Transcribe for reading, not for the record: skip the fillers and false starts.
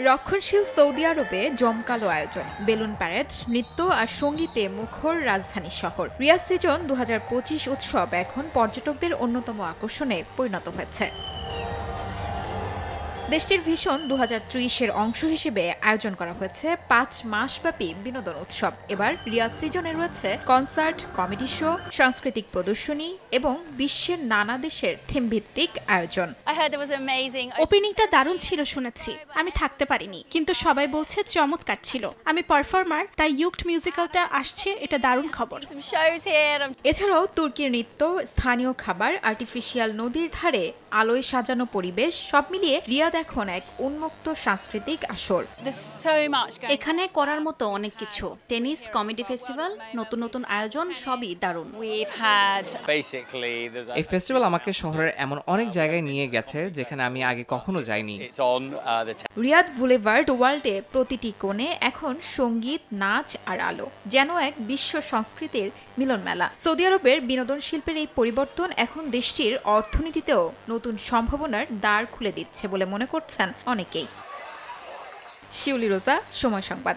রক্ষণশীল সৌদি আরবে জমকালো আয়োজন, বেলুন প্যারেড, নৃত্য আর সঙ্গীতে মুখর রাজধানী শহর। রিয়াদ সিজন 2025 উৎসব এখন পর্যটকদের অন্যতম আকর্ষণে পরিণত হয়েছে। দেশটির ভিশন 2030-এর অংশ হিসেবে আয়োজন করা হয়েছে 5 মাসব্যাপী বিনোদন উৎসব। এবার রিয়াদ সিজনে রয়েছে কনসার্ট, কমেডি শো, সাংস্কৃতিক প্রদর্শনী এবং বিশ্বের নানা দেশের থিমভিত্তিক আয়োজন। ওপেনিংটা দারুণ ছিল শুনেছি, আমি থাকতে পারিনি, কিন্তু সবাই বলছে চমৎকার ছিল। আমি পারফর্মার, তাই ইউকড মিউজিক্যালটা আসছে, এটা দারুণ খবর। এছাড়াও তুর্কির নৃত্য, স্থানীয় খাবার, আর্টিফিশিয়াল নদীর ধারে আলোয় সাজানো পরিবেশ, সব মিলিয়ে রিয়াদ এখন এক উন্মুক্ত সাংস্কৃতিক আসর। এখানে করার মতো অনেক কিছু, টেনিস, কমেডি ফেস্টিভ্যাল, নতুন নতুন আয়োজন, সবই দারুণ। এই ফেস্টিভ্যাল আমাকে শহরের এমন অনেক জায়গায় নিয়ে গেছে যেখানে আমি আগে কখনো যাইনি। রিয়াদ বুলেভার্ড ওয়ার্ল্ডে প্রতিটি কোণে এখন সঙ্গীত, নাচ আর আলো, যেন এক বিশ্ব সংস্কৃতির মিলন মেলা। সৌদি আরবের বিনোদন শিল্পের এই পরিবর্তন এখন দেশটির অর্থনীতিতেও নতুন সম্ভাবনার দ্বার খুলে দিচ্ছে বলে মনে করছেন অনেকেই। শিউলি রোজা, সময় সংবাদ।